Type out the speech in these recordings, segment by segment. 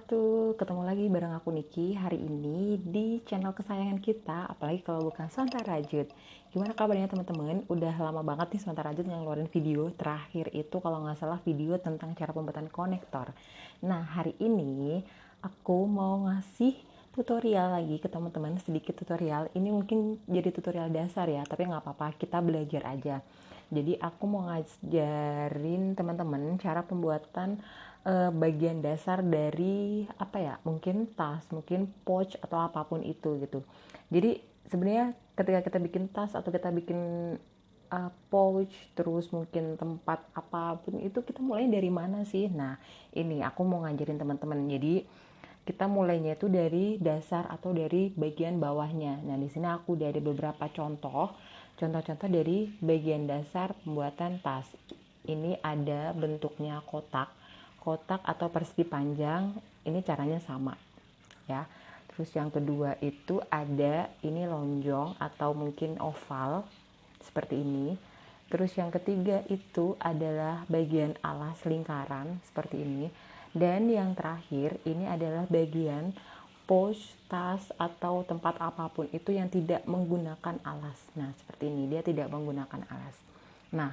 wabarakatuh. Ketemu lagi bareng aku Niki hari ini di channel kesayangan kita, apalagi kalau bukan Sonta Rajut. Gimana kabarnya teman-teman? Udah lama banget nih Sonta Rajut ngeluarin video. Terakhir itu kalau nggak salah video tentang cara pembuatan konektor. Nah, hari ini aku mau ngasih tutorial lagi ke teman-teman, sedikit tutorial. Ini mungkin jadi tutorial dasar ya, tapi nggak apa-apa, kita belajar aja. Jadi aku mau ngajarin teman-teman cara pembuatan bagian dasar dari apa ya, mungkin tas, mungkin pouch atau apapun itu gitu. Jadi sebenarnya ketika kita bikin tas atau kita bikin pouch, terus mungkin tempat apapun itu, kita mulai dari mana sih? Nah, ini aku mau ngajarin teman-teman. Jadi kita mulainya itu dari dasar atau dari bagian bawahnya. Nah, di sini aku udah ada beberapa contoh dari bagian dasar pembuatan tas. Ini ada bentuknya kotak atau persegi panjang. Ini caranya sama ya. Terus yang kedua itu ada ini lonjong atau mungkin oval seperti ini. Terus yang ketiga itu adalah bagian alas lingkaran seperti ini. Dan yang terakhir ini adalah bagian pouch, tas, atau tempat apapun itu yang tidak menggunakan alas. Nah, seperti ini, dia tidak menggunakan alas. Nah,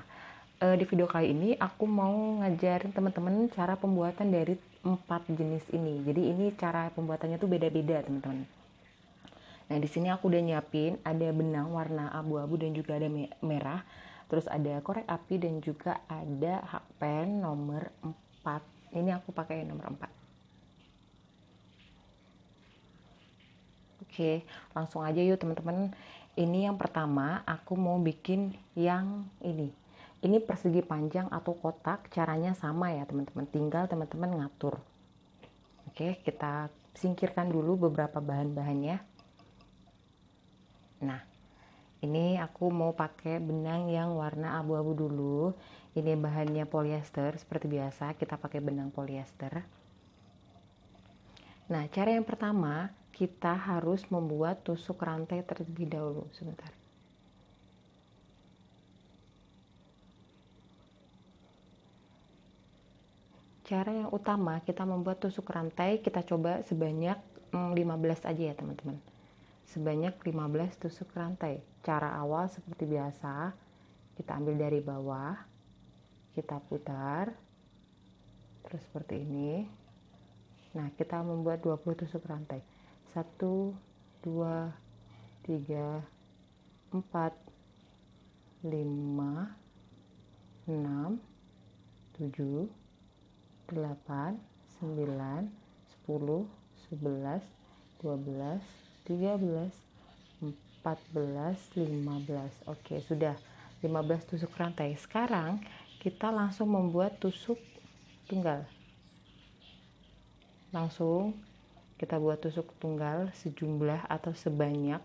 di video kali ini aku mau ngajarin teman-teman cara pembuatan dari 4 jenis ini. Jadi ini cara pembuatannya tuh beda-beda, teman-teman. Nah, di sini aku udah nyiapin ada benang warna abu-abu dan juga ada merah. Terus ada korek api dan juga ada hakpen nomor 4. Ini aku pakai nomor 4. Oke, langsung aja yuk teman-teman. Ini yang pertama, aku mau bikin yang ini. Ini persegi panjang atau kotak, caranya sama ya teman-teman. Tinggal teman-teman ngatur. Oke, kita singkirkan dulu beberapa bahan-bahannya. Nah, ini aku mau pakai benang yang warna abu-abu dulu. Ini bahannya polyester, seperti biasa kita pakai benang polyester. Nah, cara yang pertama, kita harus membuat tusuk rantai terlebih dahulu. Sebentar. Cara yang utama kita membuat tusuk rantai, kita coba sebanyak 15 aja ya teman-teman. Sebanyak 15 tusuk rantai. Cara awal seperti biasa, kita ambil dari bawah, kita putar, terus seperti ini. Nah, kita membuat 20 tusuk rantai. 1, 2, 3, 4, 5, 6, 7, 8, 9, 10, 11, 12, 13, 14, 15. Oke, sudah 15 tusuk rantai. Sekarang kita langsung membuat tusuk tunggal. Langsung kita buat tusuk tunggal sejumlah atau sebanyak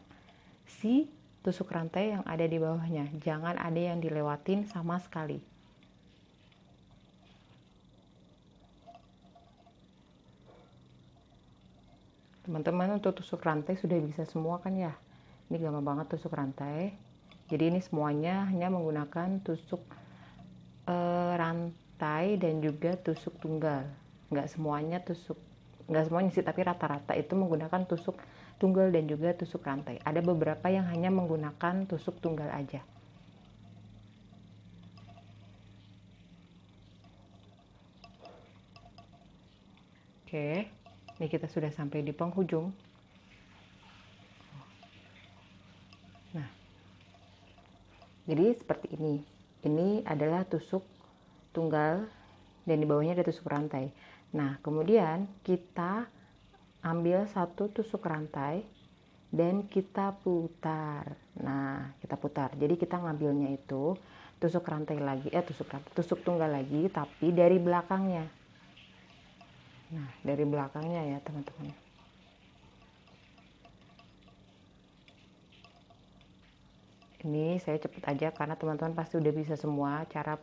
si tusuk rantai yang ada di bawahnya. Jangan ada yang dilewatin sama sekali. Teman-teman untuk tusuk rantai sudah bisa semua kan ya? Ini gampang banget tusuk rantai. Jadi ini semuanya hanya menggunakan tusuk rantai dan juga tusuk tunggal. Nggak semuanya sih, tapi rata-rata itu menggunakan tusuk tunggal dan juga tusuk rantai. Ada beberapa yang hanya menggunakan tusuk tunggal aja. Oke, ini kita sudah sampai di penghujung. Nah, jadi seperti ini. Ini adalah tusuk tunggal dan di bawahnya ada tusuk rantai. Nah, kemudian kita ambil satu tusuk rantai dan kita putar. Nah, kita putar. Jadi kita ngambilnya itu tusuk rantai lagi, tusuk tunggal lagi, tapi dari belakangnya. Nah, dari belakangnya ya teman-teman. Ini saya cepet aja karena teman-teman pasti udah bisa semua cara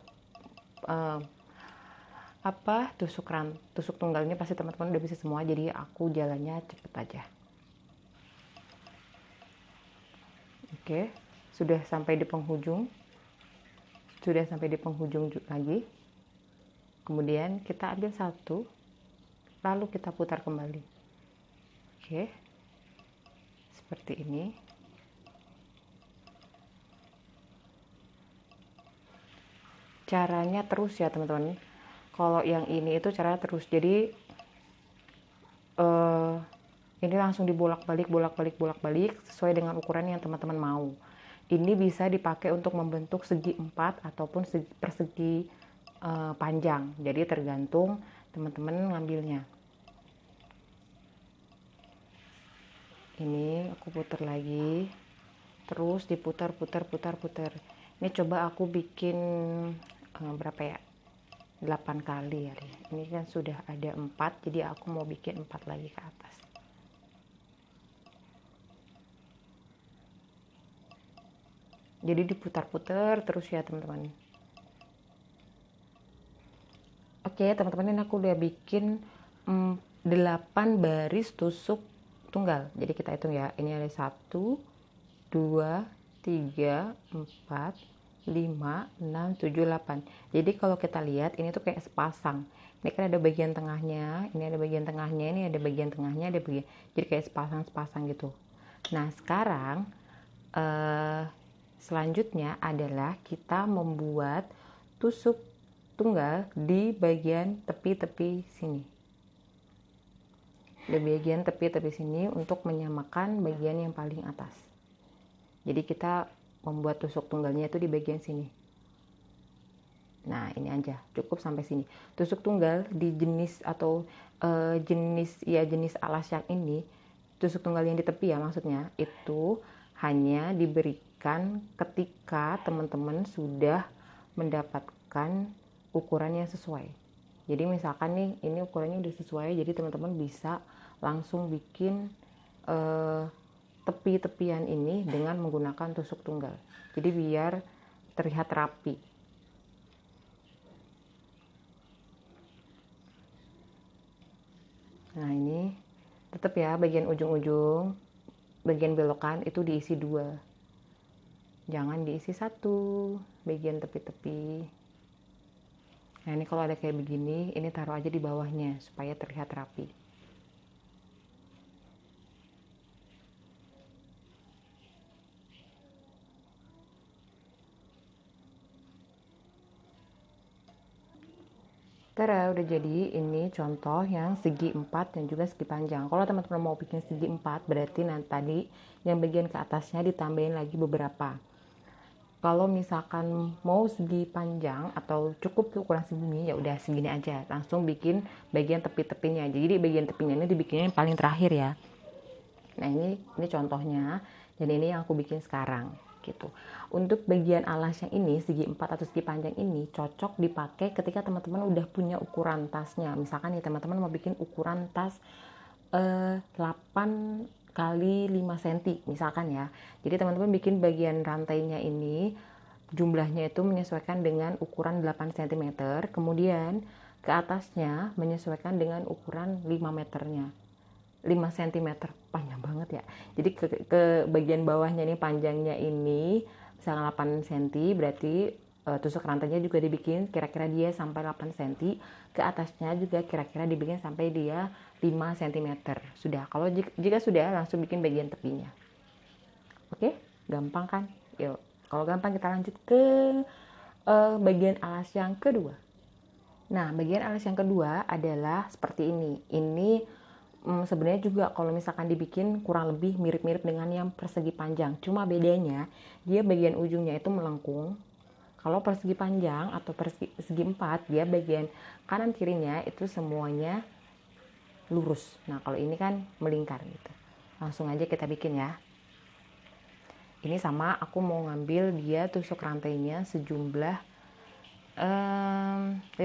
tusuk tunggalnya pasti teman-teman udah bisa semua, jadi aku jalannya cepet aja. Oke, sudah sampai di penghujung lagi. Kemudian kita ambil satu, lalu kita putar kembali. Oke, seperti ini. Caranya terus ya teman-teman. Kalau yang ini itu caranya terus, jadi ini langsung dibolak-balik sesuai dengan ukuran yang teman-teman mau. Ini bisa dipakai untuk membentuk segi 4 ataupun persegi panjang, jadi tergantung teman-teman ngambilnya. Ini aku putar lagi, terus diputar. Ini coba aku bikin berapa ya, 8 kali ya. Ini kan sudah ada 4, jadi aku mau bikin 4 lagi ke atas. Jadi diputar-putar terus ya teman-teman. Oke teman-teman, ini aku udah bikin 8 baris tusuk tunggal. Jadi kita hitung ya, ini ada 1, 2, 3, 4, 5, 6, 7, 8. Jadi kalau kita lihat ini tuh kayak sepasang. Ini kan ada bagian tengahnya, ini ada bagian tengahnya, ini ada bagian tengahnya, ada bagian. Jadi kayak sepasang gitu. Nah sekarang selanjutnya adalah kita membuat tusuk tunggal di bagian tepi-tepi sini. Di bagian tepi-tepi sini untuk menyamakan bagian yang paling atas. Jadi kita membuat tusuk tunggalnya itu di bagian sini. Nah ini aja, cukup sampai sini. Tusuk tunggal di jenis atau jenis alas yang ini, tusuk tunggal yang di tepi ya maksudnya, itu hanya diberikan ketika teman-teman sudah mendapatkan ukuran yang sesuai. Jadi misalkan nih ini ukurannya udah sesuai, jadi teman-teman bisa langsung bikin tepi-tepian ini dengan menggunakan tusuk tunggal. Jadi biar terlihat rapi. Nah ini tetap ya, bagian ujung-ujung, bagian belokan itu diisi 2. Jangan diisi 1 bagian tepi-tepi. Nah ini kalau ada kayak begini, ini taruh aja di bawahnya supaya terlihat rapi. Tada, udah jadi. Ini contoh yang segi 4 dan juga segi panjang. Kalau teman-teman mau bikin segi 4, berarti nanti tadi yang bagian ke atasnya ditambahin lagi beberapa. Kalau misalkan mau segi panjang atau cukup ukuran segini, ya udah segini aja, langsung bikin bagian tepi-tepinya. Jadi bagian tepinya ini dibikinnya yang paling terakhir ya. Nah ini contohnya, dan ini yang aku bikin sekarang gitu. Untuk bagian alas yang ini segi 4 atau segi panjang ini cocok dipakai ketika teman-teman udah punya ukuran tasnya. Misalkan nih teman-teman mau bikin ukuran tas 8 kali 5 cm misalkan ya. Jadi teman-teman bikin bagian rantainya ini jumlahnya itu menyesuaikan dengan ukuran 8 cm, kemudian ke atasnya menyesuaikan dengan ukuran 5 meternya. 5 cm, panjang banget ya. Jadi ke bagian bawahnya nih, panjangnya ini misalnya 8 cm, berarti tusuk rantainya juga dibikin kira-kira dia sampai 8 cm. Ke atasnya juga kira-kira dibikin sampai dia 5 cm. Sudah, kalau jika sudah, langsung bikin bagian tepinya. Oke, gampang kan? Yuk, kalau gampang kita lanjut ke bagian alas yang kedua. Nah, bagian alas yang kedua adalah seperti ini. Ini sebenarnya juga kalau misalkan dibikin kurang lebih mirip-mirip dengan yang persegi panjang, cuma bedanya dia bagian ujungnya itu melengkung. Kalau persegi panjang atau persegi 4, dia bagian kanan kirinya itu semuanya lurus. Nah kalau ini kan melingkar gitu. Langsung aja kita bikin ya. Ini sama, aku mau ngambil dia tusuk rantainya sejumlah 15.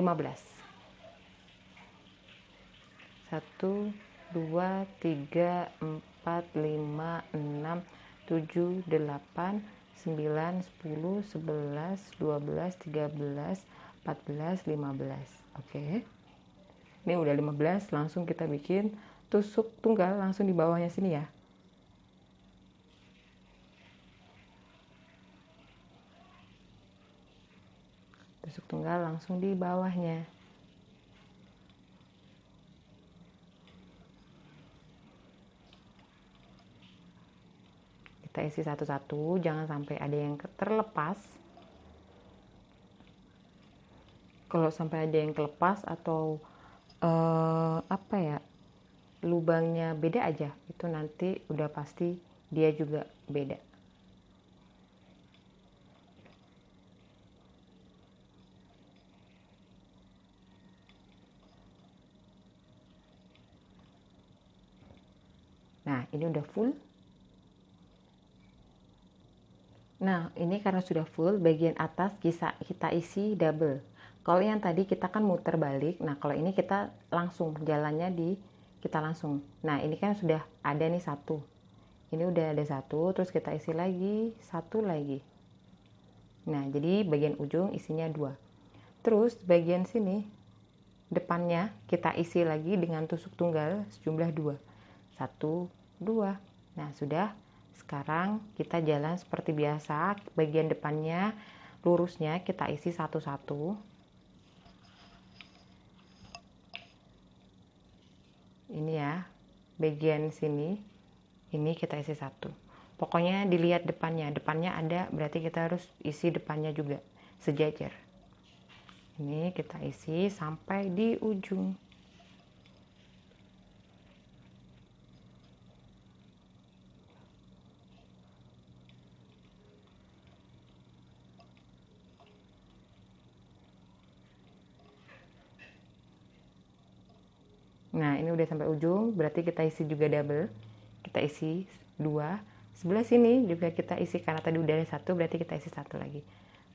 1, 2, 3, 4, 5, 6, 7, 8, 9, 10, 11, 12, 13, 14, 15. Oke. Ini udah 15, langsung kita bikin tusuk tunggal langsung di bawahnya sini ya. Tusuk tunggal langsung di bawahnya. kita isi satu-satu, jangan sampai ada yang terlepas. Kalau sampai ada yang kelepas atau lubangnya beda aja, itu nanti udah pasti dia juga beda. Nah, ini udah full. Nah, ini karena sudah full, bagian atas kita isi double. Kalau yang tadi kita kan muter balik, nah kalau ini kita langsung, jalannya kita langsung. Nah, ini kan sudah ada nih satu. Ini udah ada satu, terus kita isi lagi, satu lagi. Nah, jadi bagian ujung isinya 2. Terus bagian sini, depannya kita isi lagi dengan tusuk tunggal sejumlah 2. 1, 2. Nah, sudah. Sekarang kita jalan seperti biasa, bagian depannya lurusnya kita isi satu-satu. Ini ya, bagian sini ini kita isi satu. Pokoknya dilihat depannya ada, berarti kita harus isi depannya juga sejajar. Ini kita isi sampai di ujung. Nah, ini udah sampai ujung, berarti kita isi juga double. Kita isi 2. Sebelah sini juga kita isi, karena tadi udah ada 1, berarti kita isi 1 lagi.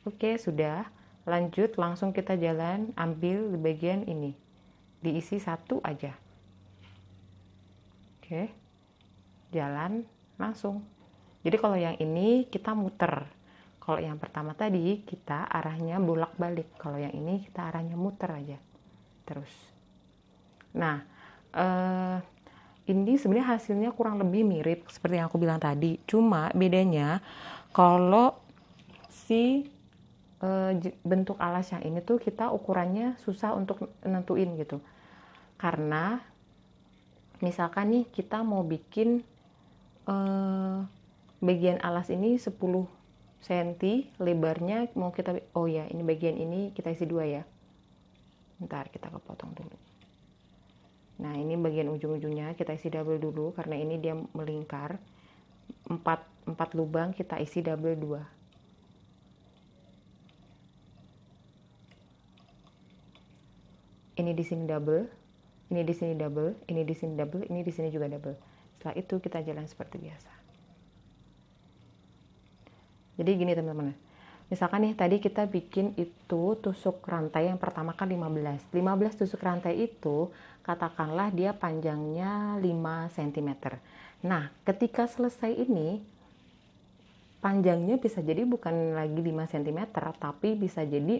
Oke, sudah. Lanjut, langsung kita jalan, ambil di bagian ini. Diisi 1 aja. Oke. Jalan langsung. Jadi kalau yang ini kita muter. Kalau yang pertama tadi kita arahnya bolak-balik. Kalau yang ini kita arahnya muter aja. Terus. Nah, ini sebenarnya hasilnya kurang lebih mirip seperti yang aku bilang tadi. Cuma bedanya kalau si bentuk alas yang ini tuh kita ukurannya susah untuk nentuin gitu. Karena misalkan nih kita mau bikin bagian alas ini 10 cm, lebarnya mau kita, ini bagian ini kita isi 2 ya. Bentar, kita kepotong dulu. Nah, ini bagian ujung-ujungnya kita isi double dulu, karena ini dia melingkar. 4 lubang kita isi double 2. Ini di sini double, ini di sini double, ini di sini double, ini di sini juga double. Setelah itu kita jalan seperti biasa. Jadi gini teman-teman. Misalkan nih tadi kita bikin itu tusuk rantai yang pertama kan 15 tusuk rantai itu katakanlah dia panjangnya 5 cm. Nah, ketika selesai ini panjangnya bisa jadi bukan lagi 5 cm, tapi bisa jadi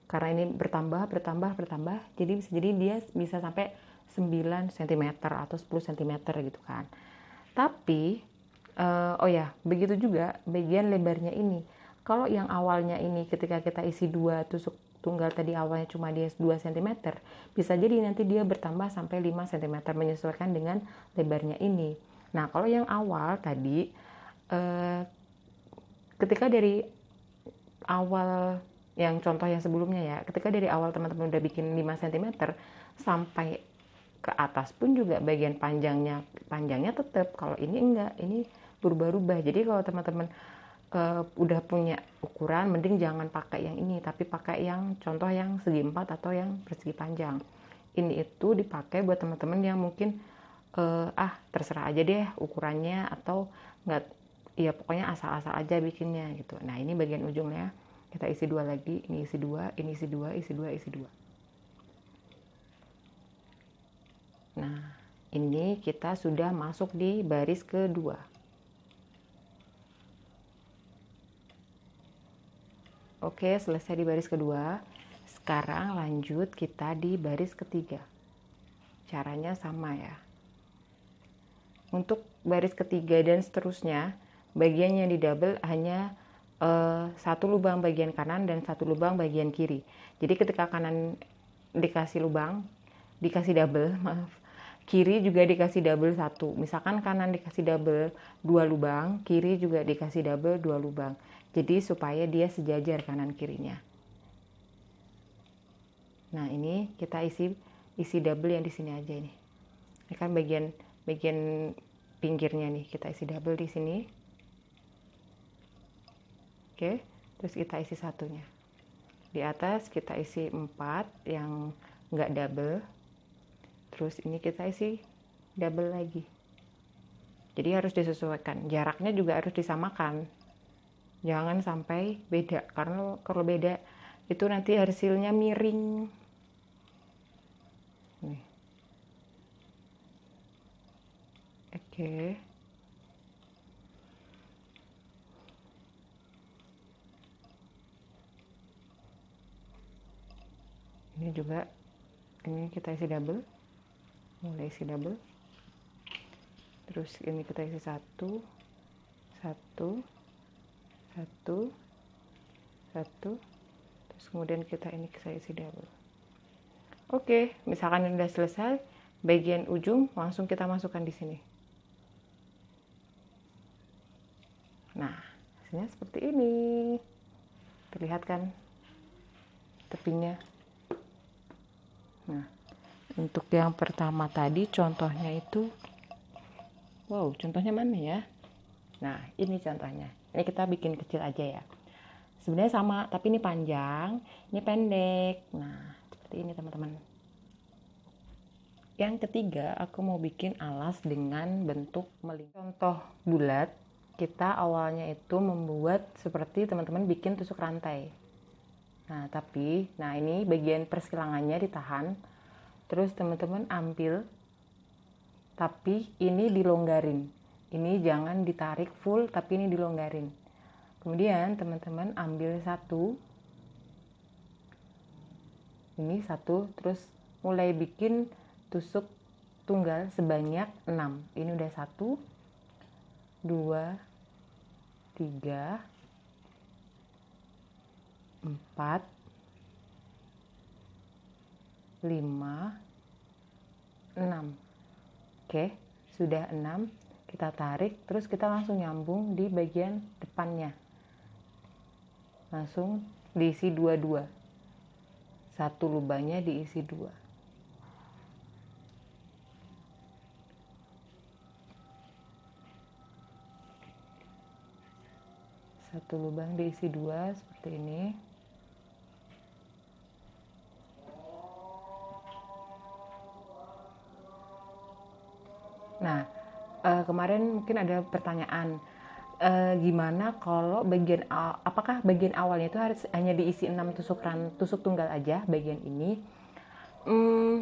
karena ini bertambah, jadi bisa jadi dia bisa sampai 9 cm atau 10 cm gitu kan. Tapi begitu juga bagian lebarnya ini. Kalau yang awalnya ini ketika kita isi 2 tusuk tunggal tadi awalnya cuma dia 2 cm, bisa jadi nanti dia bertambah sampai 5 cm menyesuaikan dengan lebarnya ini. Nah, kalau yang awal tadi ketika dari awal yang contoh yang sebelumnya ya, ketika dari awal teman-teman udah bikin 5 cm sampai ke atas pun juga bagian panjangnya tetap. Kalau ini enggak, ini berubah-ubah. Jadi kalau teman-teman udah punya ukuran, mending jangan pakai yang ini, tapi pakai yang contoh yang segi 4 atau yang persegi panjang. Ini itu dipakai buat teman-teman yang mungkin terserah aja deh ukurannya, atau enggak, ya pokoknya asal-asal aja bikinnya gitu. Nah, ini bagian ujungnya kita isi 2 lagi, ini isi 2, ini isi 2, isi 2, isi 2. Nah, ini kita sudah masuk di baris kedua. Oke, selesai di baris kedua. Sekarang lanjut kita di baris ketiga. Caranya sama ya. Untuk baris ketiga dan seterusnya, bagian yang di double hanya 1 lubang bagian kanan dan 1 lubang bagian kiri. Jadi ketika kanan dikasih lubang, dikasih double, kiri juga dikasih double 1. Misalkan kanan dikasih double 2 lubang, kiri juga dikasih double 2 lubang. Jadi supaya dia sejajar kanan kirinya. Nah, ini kita isi double yang di sini aja ini. Ini kan bagian pinggirnya nih, kita isi double di sini. Oke, terus kita isi satunya. Di atas kita isi 4 yang enggak double. Terus ini kita isi double lagi. Jadi harus disesuaikan. Jaraknya juga harus disamakan. Jangan sampai beda, karena kalau beda itu nanti hasilnya miring. Nih. Oke. Ini juga, ini kita isi double. Mulai isi double. Terus ini kita isi 1, 1, 1, 1. Terus kemudian kita isi double. Oke, misalkan ini udah selesai, bagian ujung langsung kita masukkan di sini. Nah, hasilnya seperti ini. Terlihat kan tepinya? Nah, untuk yang pertama tadi contohnya itu, wow, contohnya mana ya? Nah, ini contohnya. Ini kita bikin kecil aja ya. Sebenarnya sama, tapi ini panjang, ini pendek. Nah, seperti ini teman-teman. Yang ketiga, aku mau bikin alas dengan bentuk melingkar. Contoh bulat, kita awalnya itu membuat seperti teman-teman bikin tusuk rantai. Nah, ini bagian persilangannya ditahan. Terus teman-teman ambil, tapi ini dilonggarin. Ini jangan ditarik full, tapi ini dilonggarin. Kemudian teman-teman ambil satu, ini satu, terus mulai bikin tusuk tunggal sebanyak 6. Ini udah 1, 2, 3, 4, 5, 6. Oke, sudah 6. Kita tarik, terus kita langsung nyambung di bagian depannya. Langsung diisi 2-2. Satu lubangnya diisi 2. Satu lubang diisi 2 seperti ini. Nah, kemarin mungkin ada pertanyaan, gimana kalau apakah bagian awalnya itu harus hanya diisi 6 tusuk tunggal aja bagian ini?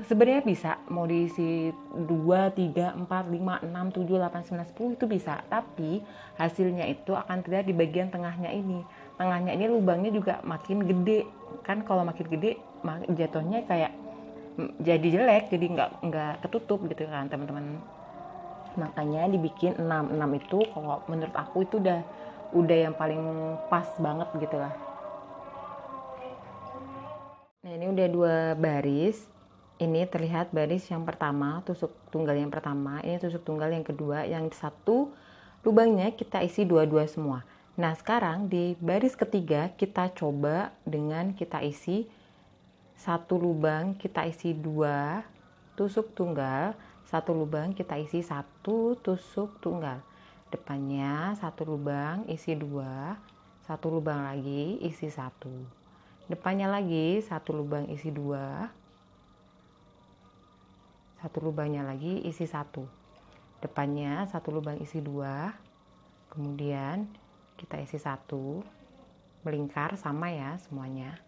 Sebenarnya bisa, mau diisi 2, 3, 4, 5, 6, 7, 8, 9, 10 itu bisa, tapi hasilnya itu akan terlihat di bagian tengahnya ini. Tengahnya ini lubangnya juga makin gede, kan kalau makin gede jatuhnya kayak jadi jelek, jadi nggak ketutup gitu kan teman-teman. Makanya dibikin 6 itu kalau menurut aku itu udah yang paling pas banget gitu lah. Nah, ini udah 2 baris. Ini terlihat baris yang pertama, tusuk tunggal yang pertama, ini tusuk tunggal yang kedua, yang satu lubangnya kita isi 2-2 semua. Nah, sekarang di baris ketiga kita coba dengan kita isi satu lubang, kita isi 2 tusuk tunggal. Satu lubang kita isi 1 tusuk tunggal. Depannya satu lubang isi 2, satu lubang lagi isi 1. Depannya lagi satu lubang isi 2, satu lubangnya lagi isi 1. Depannya satu lubang isi 2, kemudian kita isi 1, melingkar sama ya semuanya.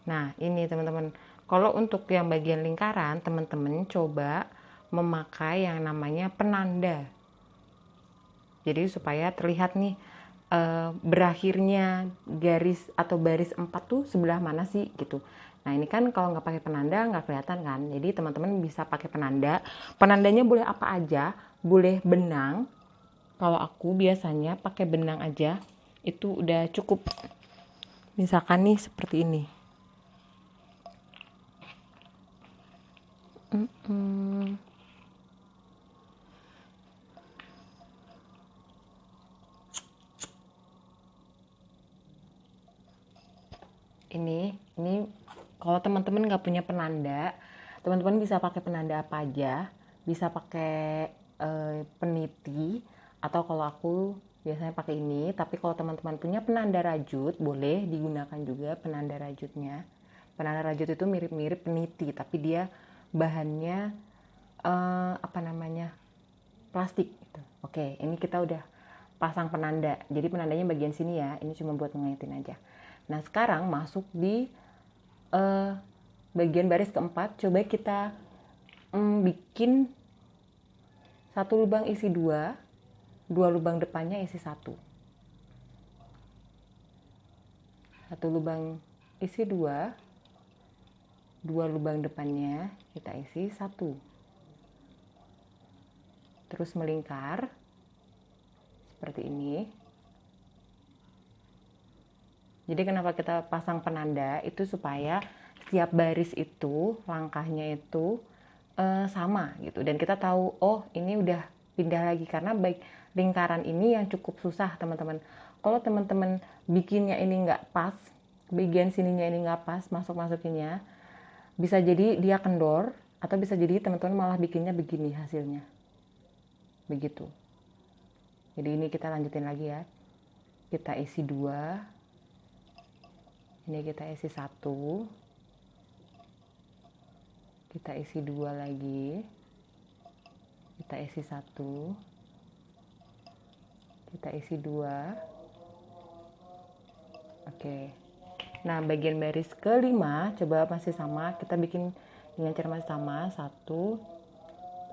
Nah, ini teman-teman, kalau untuk yang bagian lingkaran, teman-teman coba memakai yang namanya penanda. Jadi supaya terlihat nih berakhirnya garis atau baris 4 tuh sebelah mana sih gitu. Nah, ini kan kalau nggak pakai penanda nggak kelihatan kan. Jadi teman-teman bisa pakai penanda. Penandanya boleh apa aja, boleh benang. Kalau aku biasanya pakai benang aja, itu udah cukup. Misalkan nih seperti ini. Ini kalau teman-teman nggak punya penanda, teman-teman bisa pakai penanda apa aja, bisa pakai peniti, atau kalau aku biasanya pakai ini. Tapi kalau teman-teman punya penanda rajut, boleh digunakan juga penanda rajutnya. Penanda rajut itu mirip-mirip peniti, tapi dia bahannya plastik gitu. Oke, ini kita udah pasang penanda. Jadi penandanya bagian sini ya. Ini cuma buat mengingetin aja. Nah, sekarang masuk di bagian baris keempat. Coba kita bikin satu lubang isi dua lubang depannya isi satu lubang isi dua lubang depannya kita isi satu, terus melingkar seperti ini. Jadi kenapa kita pasang penanda itu supaya setiap baris itu langkahnya itu sama gitu, dan kita tahu oh ini udah pindah lagi, karena baik lingkaran ini yang cukup susah teman-teman. Kalau teman-teman bikinnya ini nggak pas, bagian sininya ini nggak pas masukinnya, bisa jadi dia kendor, atau bisa jadi teman-teman malah bikinnya begini hasilnya begitu. Jadi ini kita lanjutin lagi ya, kita isi dua, ini kita isi satu, kita isi dua lagi, kita isi satu, kita isi dua. Oke, nah bagian baris kelima coba masih sama, kita bikin dengan cara masih sama. Satu,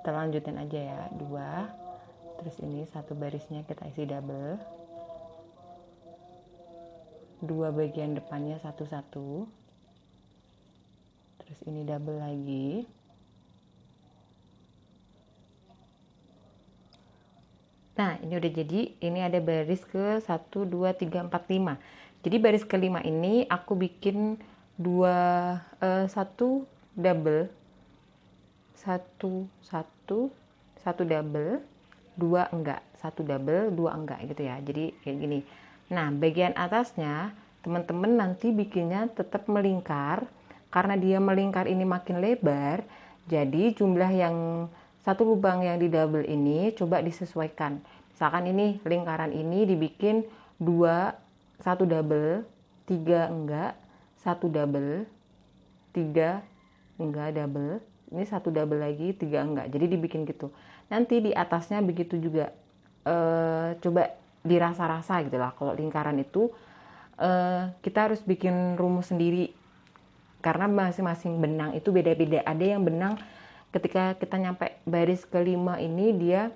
kita lanjutin aja ya, dua, terus ini satu barisnya kita isi double, dua bagian depannya satu-satu, terus ini double lagi, nah ini udah jadi. Ini ada baris ke 1, 2, 3, 4, 5. Jadi baris kelima ini aku bikin satu double, satu double, dua enggak, satu double, dua enggak gitu ya. Jadi kayak gini. Nah bagian atasnya teman-teman nanti bikinnya tetap melingkar, karena dia melingkar ini makin lebar, jadi jumlah yang satu lubang yang di double ini coba disesuaikan. Misalkan ini lingkaran ini dibikin satu double, tiga enggak, satu double, tiga enggak double, ini satu double lagi, tiga enggak. Jadi dibikin gitu. Nanti di atasnya begitu juga. Coba dirasa-rasa gitu lah. Kalau lingkaran itu kita harus bikin rumus sendiri, karena masing-masing benang itu beda-beda. Ada yang benang ketika kita nyampe baris kelima ini dia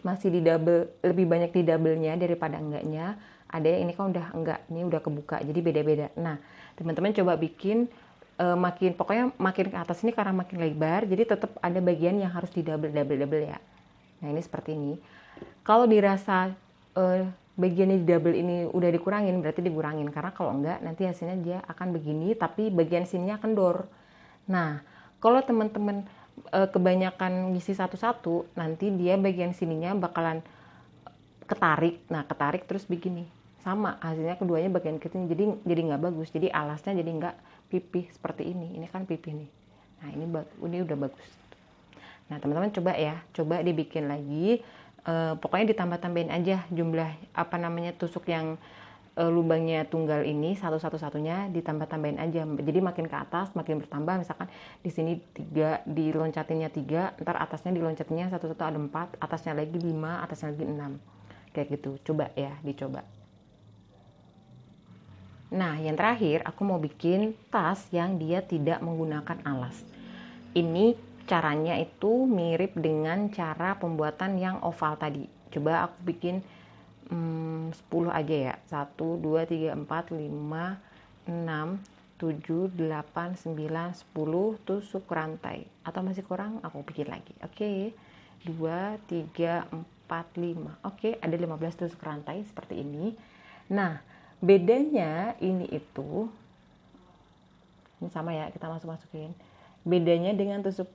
masih di double, lebih banyak di double-nya daripada enggaknya. Ada yang ini kan udah enggak, ini udah kebuka, jadi beda-beda. Nah teman-teman coba bikin pokoknya makin ke atas ini karena makin lebar, jadi tetap ada bagian yang harus di double ya. Nah ini seperti ini. Kalau dirasa bagiannya di double ini udah dikurangin, berarti dikurangin, karena kalau enggak nanti hasilnya dia akan begini tapi bagian sininya kendor. Nah kalau teman-teman kebanyakan ngisi satu-satu, nanti dia bagian sininya bakalan ketarik. Nah ketarik terus begini, sama hasilnya keduanya bagian kecil, jadi nggak bagus. Jadi alasnya jadi nggak pipih seperti ini. Ini kan pipih nih. Nah ini udah bagus. Nah teman-teman coba dibikin lagi. Pokoknya ditambah-tambahin aja jumlah tusuk yang lubangnya tunggal ini satunya ditambah-tambahin aja. Jadi makin ke atas makin bertambah. Misalkan di sini 3, diloncatinnya 3, ntar atasnya diloncatinnya satu-satu ada 4, atasnya lagi 5, atasnya lagi 6. Kayak gitu. Coba ya, dicoba. Nah, yang terakhir aku mau bikin tas yang dia tidak menggunakan alas. Ini caranya itu mirip dengan cara pembuatan yang oval tadi. Coba aku bikin 10 aja ya. 1, 2, 3, 4, 5, 6, 7, 8, 9, 10 tusuk rantai. Atau masih kurang, aku bikin lagi. Oke. 2, 3, 4, 5. Oke, ada 15 tusuk rantai seperti ini. Nah, Bedanya ini sama ya, kita masukin. Bedanya dengan tusuk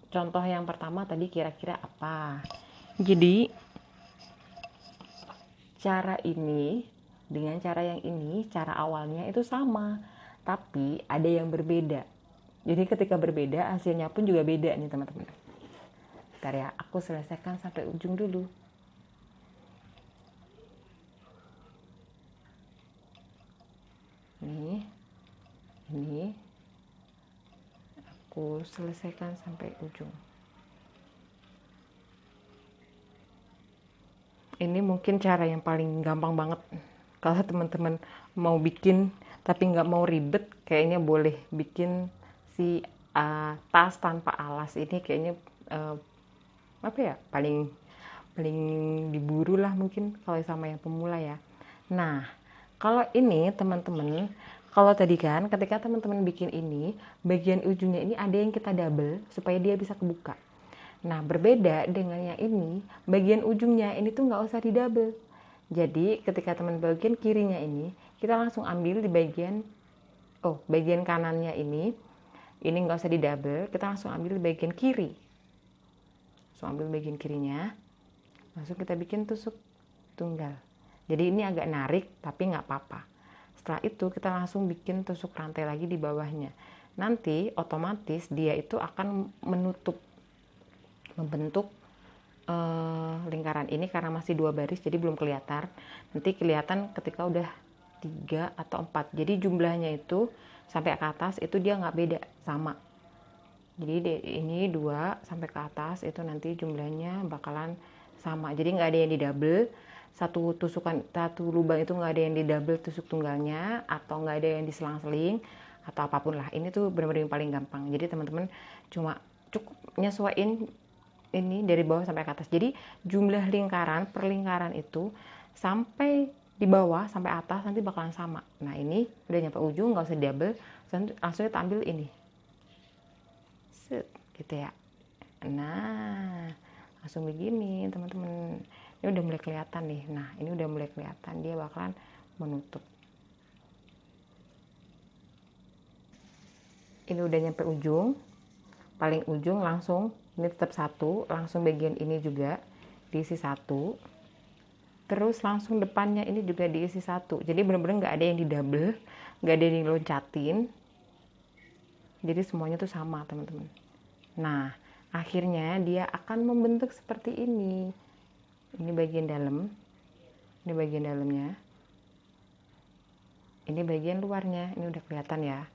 contoh yang pertama tadi kira-kira apa? Jadi cara ini dengan cara yang ini, cara awalnya itu sama, tapi ada yang berbeda. Jadi ketika berbeda, hasilnya pun juga beda nih teman-teman. Bentar ya, aku selesaikan sampai ujung dulu. Ini aku selesaikan sampai ujung. Ini mungkin cara yang paling gampang banget. Kalau teman-teman mau bikin tapi nggak mau ribet, kayaknya boleh bikin si tas tanpa alas ini. Kayaknya paling diburu lah mungkin kalau sama yang pemula ya. Nah, kalau ini teman-teman, kalau tadi kan ketika teman-teman bikin ini, bagian ujungnya ini ada yang kita double supaya dia bisa kebuka. Nah, berbeda dengan yang ini, bagian ujungnya ini tuh nggak usah di double. Jadi ketika teman bagian kirinya ini, kita langsung ambil di bagian kanannya ini nggak usah di double, kita langsung ambil di bagian kiri. Langsung ambil bagian kirinya, langsung kita bikin tusuk tunggal. Jadi ini agak narik tapi nggak apa-apa. Setelah itu kita langsung bikin tusuk rantai lagi di bawahnya. Nanti otomatis dia itu akan membentuk lingkaran ini karena masih 2 baris jadi belum kelihatan. Nanti kelihatan ketika udah 3 atau 4. Jadi jumlahnya itu sampai ke atas itu dia nggak beda, sama. Jadi ini 2 sampai ke atas itu nanti jumlahnya bakalan sama. Jadi nggak ada yang di double. Satu lubang itu nggak ada yang di double tusuk tunggalnya, atau nggak ada yang diselang-seling atau apapun lah. Ini tuh benar-benar yang paling gampang. Jadi teman-teman cuma cukup nyesuaiin ini dari bawah sampai ke atas. Jadi jumlah per lingkaran itu sampai di bawah sampai atas nanti bakalan sama. Nah ini udah nyampe ujung, nggak usah double, langsung kita ambil ini. Gitu ya. Nah langsung begini teman-teman, ini udah mulai kelihatan nih. Nah ini udah mulai kelihatan, dia bakalan menutup. Ini udah nyampe ujung, paling ujung langsung ini tetap 1, langsung bagian ini juga diisi 1, terus langsung depannya ini juga diisi 1. Jadi benar-benar nggak ada yang di double, nggak ada yang diloncatin, jadi semuanya tuh sama teman-teman. Nah akhirnya dia akan membentuk seperti ini. Ini bagian dalam, ini bagian dalamnya, ini bagian luarnya, ini udah kelihatan ya.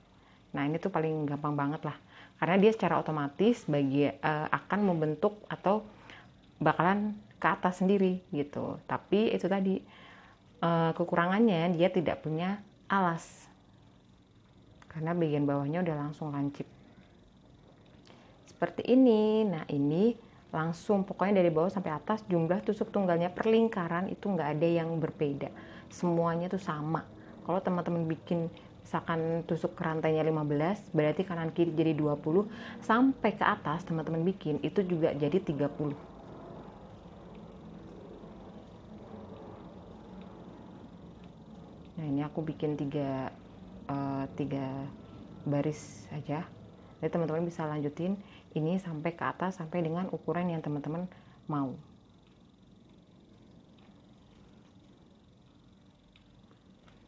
Nah ini tuh paling gampang banget lah, karena dia secara otomatis akan membentuk atau bakalan ke atas sendiri gitu. Tapi itu tadi kekurangannya dia tidak punya alas, karena bagian bawahnya udah langsung lancip seperti ini. Nah ini langsung pokoknya dari bawah sampai atas jumlah tusuk tunggalnya per lingkaran itu nggak ada yang berbeda, semuanya tuh sama. Kalau teman-teman bikin misalkan tusuk rantainya 15, berarti kanan kiri jadi 20, sampai ke atas teman-teman bikin itu juga jadi 30. Nah ini aku bikin 3 baris aja. Jadi teman-teman bisa lanjutin ini sampai ke atas sampai dengan ukuran yang teman-teman mau.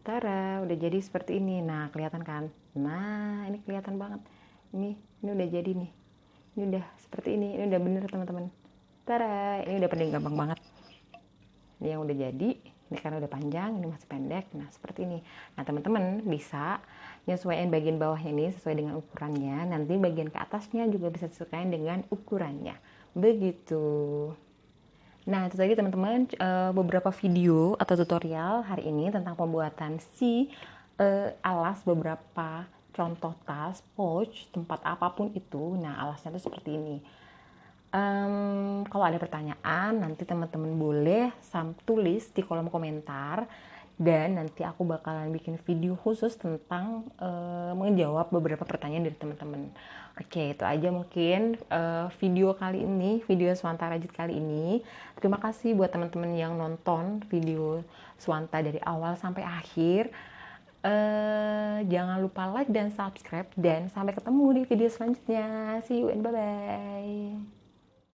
Tara, udah jadi seperti ini. Nah kelihatan kan? Nah ini kelihatan banget. Ini udah jadi nih. Ini udah seperti ini. Ini udah bener teman-teman. Tara, ini udah paling gampang banget. Ini yang udah jadi. Ini karena udah panjang, ini masih pendek. Nah seperti ini. Nah teman-teman bisa nyesuaiin bagian bawahnya ini sesuai dengan ukurannya. Nanti bagian ke atasnya juga bisa disesuaikan dengan ukurannya. Begitu. Nah itu tadi teman-teman beberapa video atau tutorial hari ini tentang pembuatan alas beberapa contoh tas, pouch, tempat apapun itu. Nah alasnya itu seperti ini. Kalau ada pertanyaan nanti teman-teman boleh tulis di kolom komentar Dan nanti aku bakalan bikin video khusus tentang menjawab beberapa pertanyaan dari teman-teman. Oke, itu aja mungkin video kali ini, video Swanta Rajut kali ini. Terima kasih buat teman-teman yang nonton video Swanta dari awal sampai akhir. Jangan lupa like dan subscribe, dan sampai ketemu di video selanjutnya. See you and bye-bye.